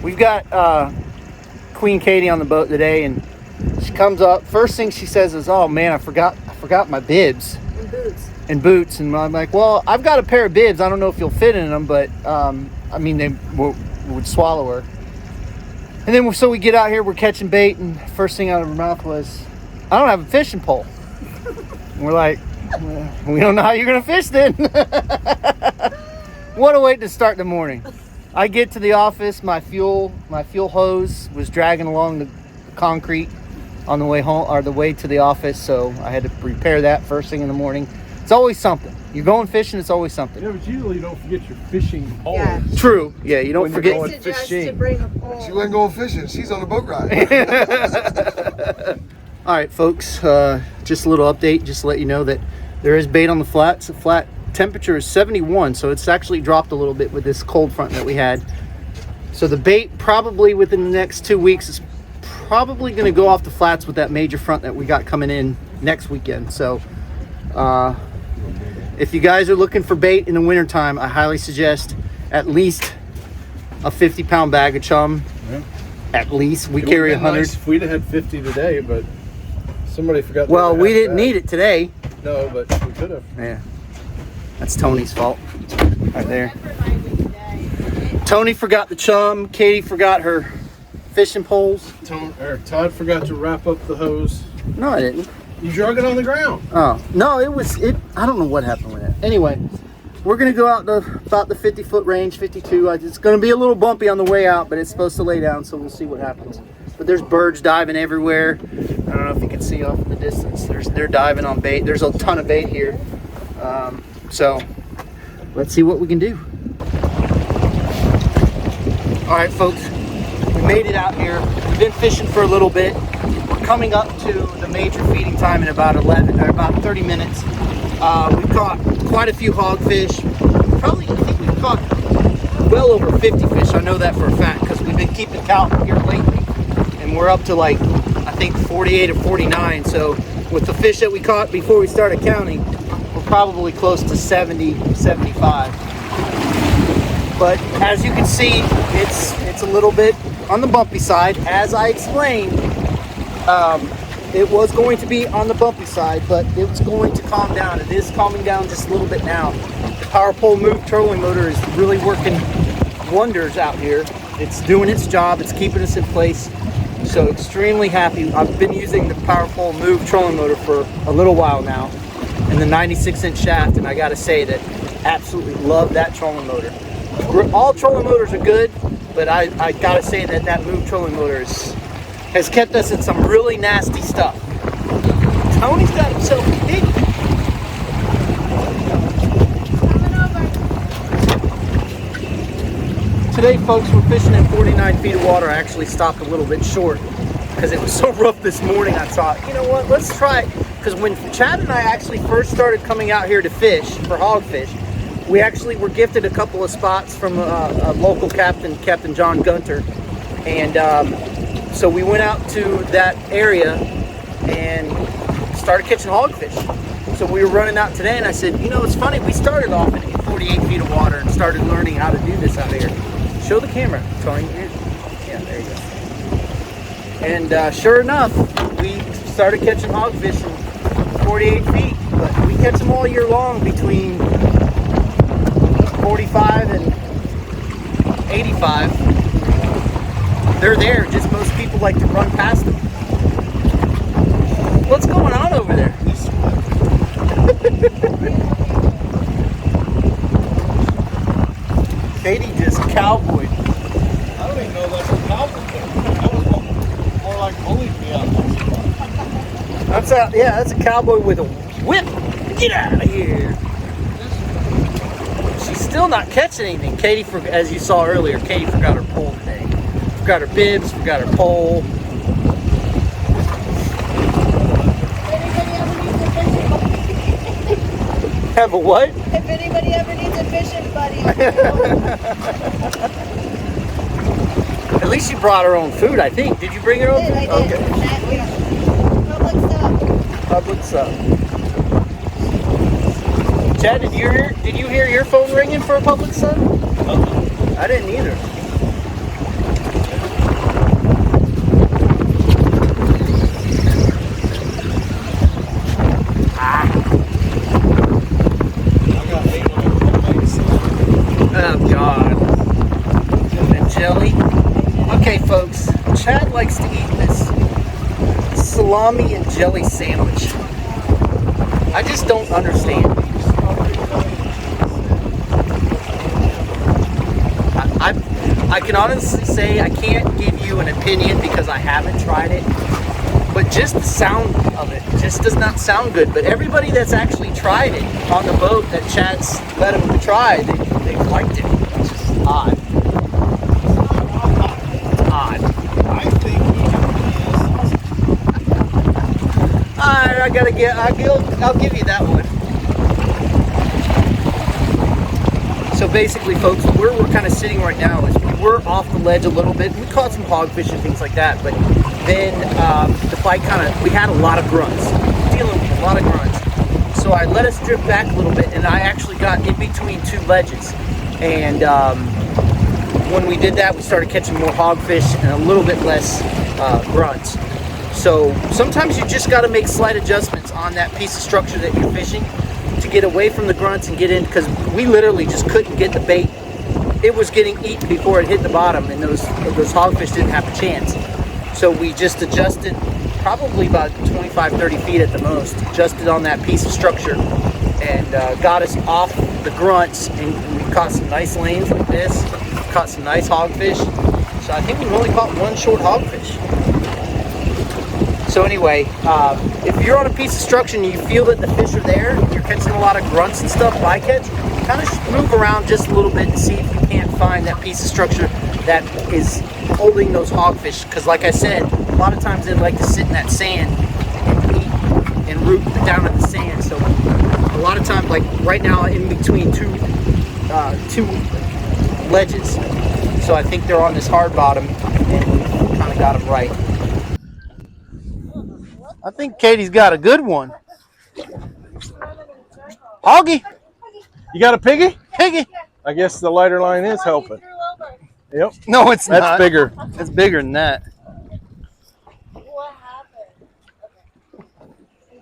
we've got Queen Katie on the boat today, and she comes up. First thing she says is, "Oh man, I forgot my bibs and boots." And I'm like, "Well, I've got a pair of bibs. I don't know if you'll fit in them, but I mean, they would swallow her." And then so we get out here, we're catching bait, and first thing out of her mouth was, "I don't have a fishing pole." And we're like, well, "We don't know how you're gonna fish then." What a way to start the morning. I get to the office, my fuel hose was dragging along the concrete on the way home, or the way to the office, so I had to repair that first thing in the morning. It's always something. You're going fishing, it's always something. Yeah, but usually you don't forget your fishing pole. Yeah. True. Yeah, you don't when forget. You're going fishing. To bring a pole. She wasn't going fishing. She's on a boat ride. All right, folks. Just a little update, just to let you know that there is bait on the flats. The flat temperature is 71, so it's actually dropped a little bit with this cold front that we had. So the bait probably within the next 2 weeks is probably going to go off the flats with that major front that we got coming in next weekend. So if you guys are looking for bait in the wintertime, I highly suggest at least a 50-pound bag of chum. Yeah. At least. We carry 100. Nice if we'd have had 50 today, but somebody forgot. Well, we didn't need it today. No, but we could have. Yeah. That's Tony's fault. Right there. Tony forgot the chum. Katie forgot her fishing poles. Todd forgot to wrap up the hose. No, I didn't. You drug it on the ground. Oh, no, it. I don't know what happened with it. Anyway, we're going to go out to about the 50-foot range, 52. It's going to be a little bumpy on the way out, but it's supposed to lay down, so we'll see what happens. But there's birds diving everywhere. I don't know if you can see off in the distance. They're diving on bait. There's a ton of bait here. So let's see what we can do. All right, folks, we made it out here. We've been fishing for a little bit. We're coming up to the major feeding time in about 30 minutes. We've caught quite a few hogfish. Probably, I think we've caught well over 50 fish. I know that for a fact because we've been keeping count here lately, and we're up to like, I think 48 or 49. So with the fish that we caught before we started counting, we're probably close to 70, 75. But as you can see, it's a little bit on the bumpy side. As I explained, it was going to be on the bumpy side, but it's going to calm down. It is calming down just a little bit now. The power pole move trolling motor is really working wonders out here. It's doing its job. It's keeping us in place. So extremely happy. I've been using the power pole move trolling motor for a little while now, and the 96-inch shaft, and I got to say that absolutely love that trolling motor. All trolling motors are good, but I gotta say that move trolling motor has kept us in some really nasty stuff. Tony's got himself a pig. Today, folks, we're fishing at 49 feet of water. I actually stopped a little bit short because it was so rough this morning. I thought, you know what, let's try it. Because when Chad and I actually first started coming out here to fish for hogfish, we actually were gifted a couple of spots from a local captain, Captain John Gunter. And so we went out to that area and started catching hogfish. So we were running out today, and I said, you know, it's funny, we started off at 48 feet of water and started learning how to do this out here. Show the camera, Tony. Yeah, there you go. And sure enough, we started catching hogfish from 48 feet, but we catch them all year long between 45 and 85. They're there, just most people like to run past them. What's going on over there? Katie just cowboyed. I don't even know that's a cowboy. That was more like bullied me out there. That's a cowboy with a whip. Get out of here. She's still not catching anything. Katie, as you saw earlier, Katie forgot her pole today. Forgot her bibs, forgot her pole. Have a what? If anybody ever needs a fishing buddy. At least she brought her own food, I think. Did you bring her own food? I did. Okay. Public sub. Chad, did you hear your phone ringing for a public sub? I didn't either. Oh, God. And jelly. Okay, folks. Chad likes to eat this salami and jelly sandwich. I just don't understand. I can honestly say I can't give you an opinion because I haven't tried it. But just the sound of it just does not sound good. But everybody that's actually tried it on the boat that Chad's let them try, they liked it. It's just odd. Odd. I think he Alright, I'll give you that one. So basically, folks, where we're kind of sitting right now is we're off the ledge a little bit. We caught some hogfish and things like that, but then the bite we had a lot of grunts, dealing with a lot of grunts. So I let us drift back a little bit, and I actually got in between two ledges. And when we did that, we started catching more hogfish and a little bit less grunts. So sometimes you just got to make slight adjustments on that piece of structure that you're fishing to get away from the grunts and get in, because we literally just couldn't get the bait. It was getting eaten before it hit the bottom, and those hogfish didn't have a chance. So we just adjusted probably about 25, 30 feet at the most, adjusted on that piece of structure, and got us off the grunts, and we caught some nice lanes like this, caught some nice hogfish. So I think we've only caught one short hogfish. So anyway, if you're on a piece of structure and you feel that the fish are there, you're catching a lot of grunts and stuff, bycatch, kind of move around just a little bit and see if you can't find that piece of structure that is holding those hogfish. Because like I said, a lot of times they like to sit in that sand and eat and root down in the sand. So a lot of times, like right now, in between two ledges. So I think they're on this hard bottom, and we kind of got them right. I think Katie's got a good one. Hoggy. You got a piggy? Piggy. I guess the lighter line is helping. Yep. No, it's not. That's bigger. It's bigger than that. What happened?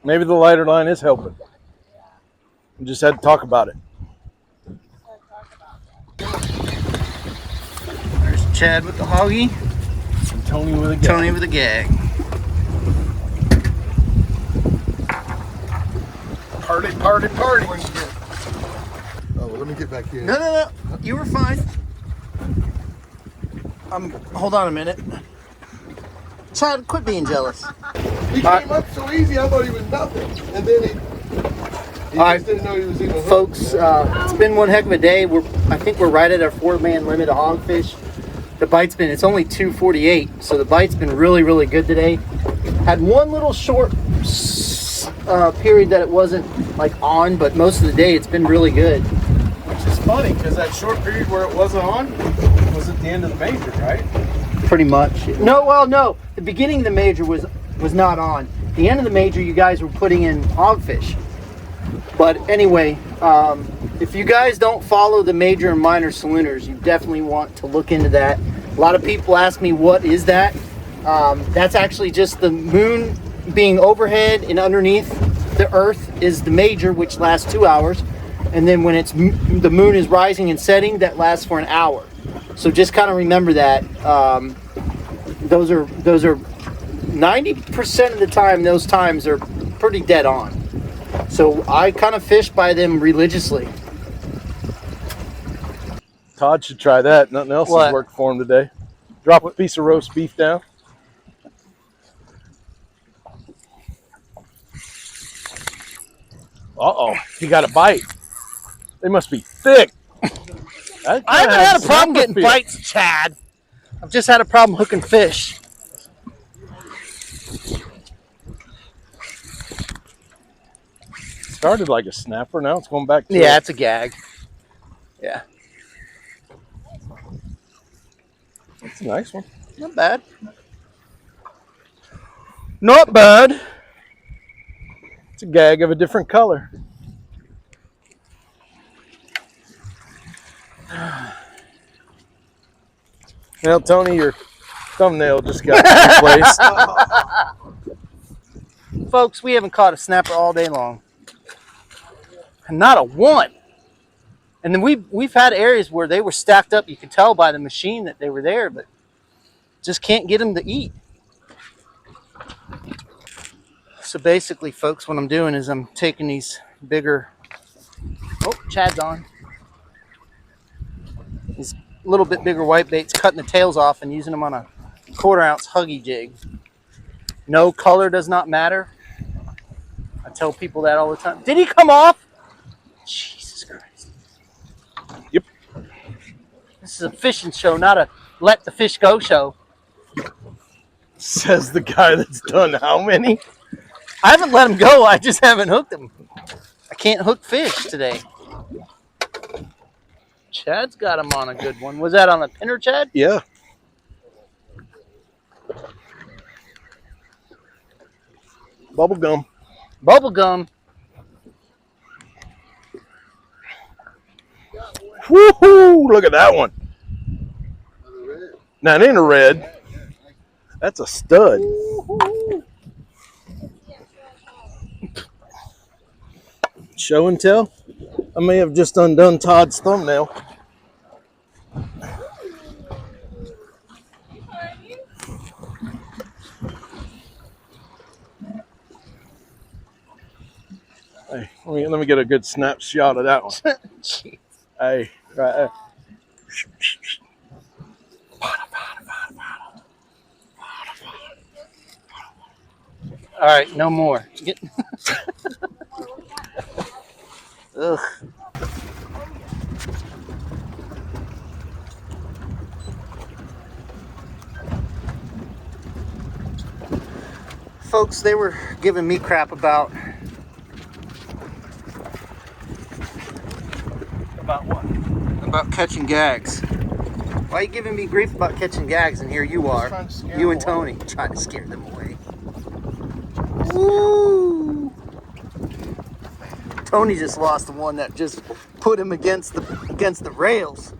Maybe the lighter line is helping. We just had to talk about it. There's Chad with the hoggy. And Tony with a gag. Tony with a gag. Party, party, party. Oh, well, let me get back here. No. You were fine. Hold on a minute. Chad, quit being jealous. He came up so easy, I thought he was nothing. And then he just didn't know he was even Folks, it's been one heck of a day. I think we're right at our 4-man limit of hogfish. The bite's been, it's only 2:48, so the bite's been really, really good today. Had one little short period that it wasn't like on, but most of the day it's been really good. Which is funny because that short period where it wasn't on was at the end of the major, right? Pretty much. No. The beginning of the major was not on. The end of the major, you guys were putting in hogfish. But anyway, if you guys don't follow the major and minor salooners, you definitely want to look into that. A lot of people ask me, what is that? That's actually just the moon being overhead, and underneath the earth is the major, which lasts 2 hours. And then when the moon is rising and setting, that lasts for an hour. So just kind of remember that. Those are 90% of the time, those times are pretty dead on. So I kind of fish by them religiously. Todd should try that. Nothing else has worked for him today. Drop a piece of roast beef down. Uh-oh, he got a bite. They must be thick. I haven't had a problem getting bites, Chad. I've just had a problem hooking fish. Started like a snapper, now it's going back to Yeah, it's a gag. Yeah. It's a nice one. Not bad. Not bad. It's a gag of a different color. Now, Tony, your thumbnail just got replaced. Folks, we haven't caught a snapper all day long. And not a one. And then we've had areas where they were stacked up. You could tell by the machine that they were there, but just can't get them to eat. So basically, folks, what I'm doing is I'm taking these bigger, oh, Chad's on, these little bit bigger white baits, cutting the tails off and using them on a 1/4 ounce huggy jig. No, color does not matter. I tell people that all the time. Did he come off? Jesus Christ. Yep. This is a fishing show, not a let the fish go show. Says the guy that's done how many? I haven't let him go. I just haven't hooked him. I can't hook fish today. Chad's got him on a good one. Was that on a pinner, Chad? Yeah. Bubble gum. Bubble gum. Woohoo! Look at that one. Now, it ain't a red. That's a stud. Show and tell. I may have just undone Todd's thumbnail. Hey, let me get a good snapshot of that one. Hey, right there. All right, no more. Ugh. Folks, they were giving me crap about what? About catching gags. Why are you giving me grief about catching gags? And here you are, you and Tony, trying to scare them away. Woo! Tony just lost the one that just put him against the rails.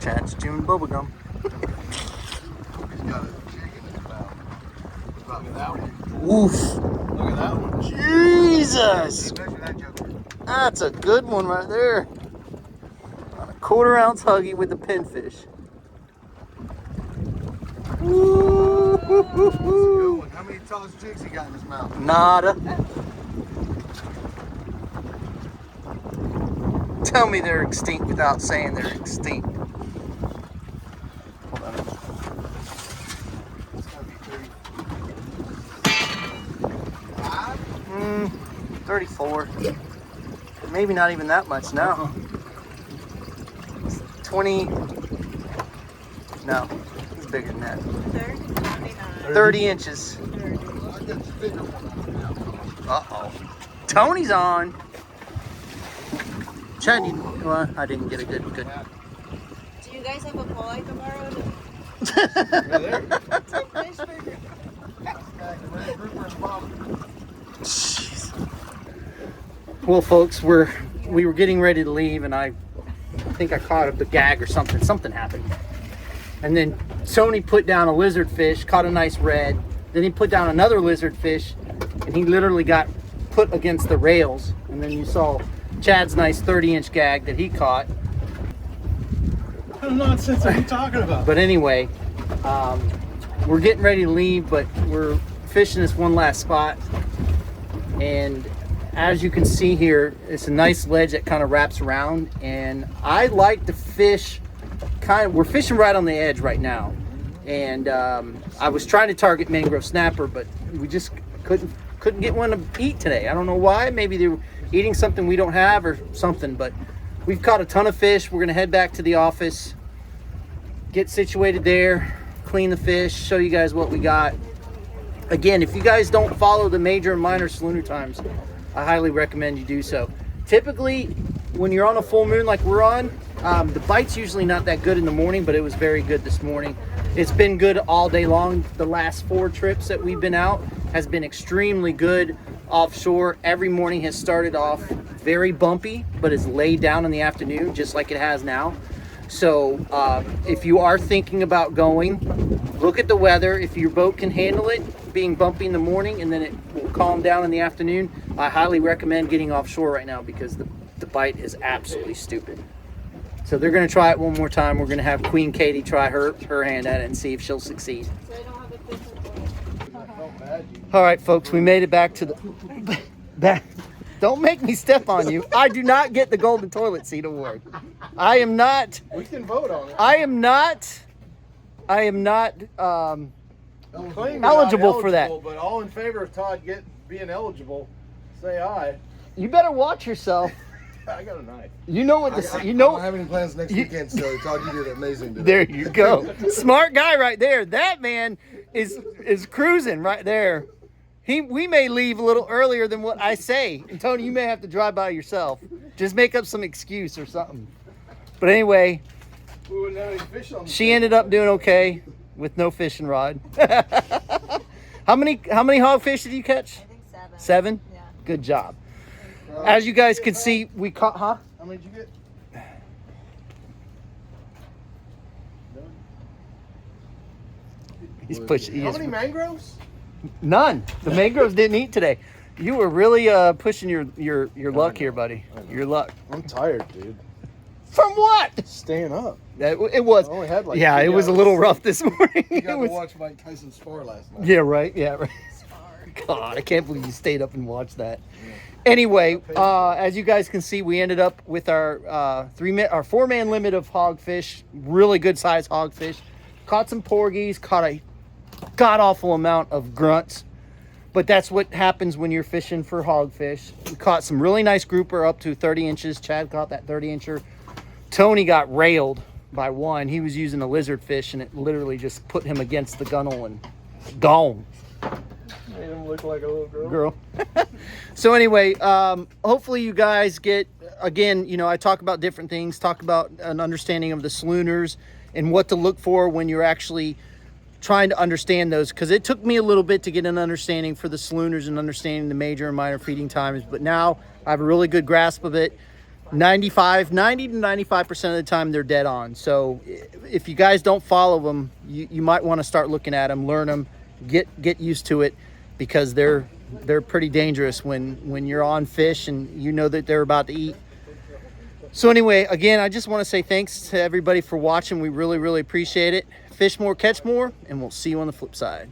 Chad's chewing bubblegum. He's got a jig in his mouth. Look at that one. Oof. Look at that one. Jesus! Measure that joker. That's a good one right there. On a 1/4 ounce huggy with the pinfish. Ooh, hoo, hoo, hoo. How many tallest jigs he got in his mouth? Nada. Tell me they're extinct without saying they're extinct. Hold on. It's gotta be 34. Maybe not even that much now. 20. No, it's bigger than that. 30 inches. Uh-oh. Tony's on. Chad, well, I didn't get a good. Do you guys have a pole I can borrow? Jeez. Well, folks, we were getting ready to leave, and I think I caught a gag or something. Something happened. And then Tony put down a lizard fish, caught a nice red. Then he put down another lizard fish, and he literally got put against the rails. And then you saw Chad's nice 30-inch gag that he caught. What nonsense are you talking about? But anyway, we're getting ready to leave, but we're fishing this one last spot. And as you can see here, it's a nice ledge that kind of wraps around. And I like to fish we're fishing right on the edge right now. And I was trying to target mangrove snapper, but we just couldn't get one to eat today. I don't know why. Maybe they were eating something we don't have or something, but we've caught a ton of fish. We're gonna head back to the office, get situated there, clean the fish, show you guys what we got. Again, if you guys don't follow the major and minor solunar times, I highly recommend you do so. Typically, when you're on a full moon like we're on, the bite's usually not that good in the morning, but it was very good this morning. It's been good all day long. The last 4 trips that we've been out has been extremely good. offshore. Every morning has started off very bumpy, but is laid down in the afternoon, just like it has now. So if you are thinking about going, look at the weather. If your boat can handle it being bumpy in the morning and then it will calm down in the afternoon, I highly recommend getting offshore right now because the bite is absolutely stupid. So they're going to try it one more time. We're going to have Queen Katie try her hand at it and see if she'll succeed. So I don't have a fishing pole. All right, folks, we made it back to the back. Don't make me step on you. I do not get the golden toilet seat award. I am not. We can vote on it. I am not Claim you're eligible not for that. But all in favor of Todd being eligible, say aye. You better watch yourself. I got a knife. You know what I you know. don't have any plans next weekend, so Todd, you did amazing today. There you go. Smart guy right there. That man is cruising right there. We may leave a little earlier than what I say. And Tony, you may have to drive by yourself. Just make up some excuse or something. But anyway, We wouldn't have any fish on the she ended up doing okay with no fishing rod. How many hogfish did you catch? I think 7. 7? Yeah. Good job. As you guys can see, we caught, huh? How many did you get? He's pushing. How many mangroves? None. The mangroves didn't eat today. You were really pushing your luck here, buddy. Your luck. I'm tired, dude. From what? Staying up. It was. I only had like Yeah, 3 it was a hours. little rough this morning. You It got was- to watch Mike Tyson spar last night. Yeah, right. Yeah, right. God, I can't believe you stayed up and watched that. Anyway, as you guys can see, we ended up with our 4-man limit of hogfish. Really good sized hogfish. Caught some porgies. Caught a god awful amount of grunts. But that's what happens when you're fishing for hogfish. We caught some really nice grouper up to 30 inches. Chad caught that 30-incher. Tony got railed by one. He was using a lizard fish, and it literally just put him against the gunnel and gone. Made him look like a little girl. So anyway, hopefully you guys get, again, I talk about different things, talk about an understanding of the slooners and what to look for when you're actually trying to understand those, because it took me a little bit to get an understanding for the slooners and understanding the major and minor feeding times, but now I have a really good grasp of it. 90 to 95% of the time they're dead on. So if you guys don't follow them, you might want to start looking at them, learn them, get used to it, because they're pretty dangerous when you're on fish and you know that they're about to eat. So anyway, again, I just want to say thanks to everybody for watching. We really, really appreciate it. Fish more, catch more, and we'll see you on the flip side.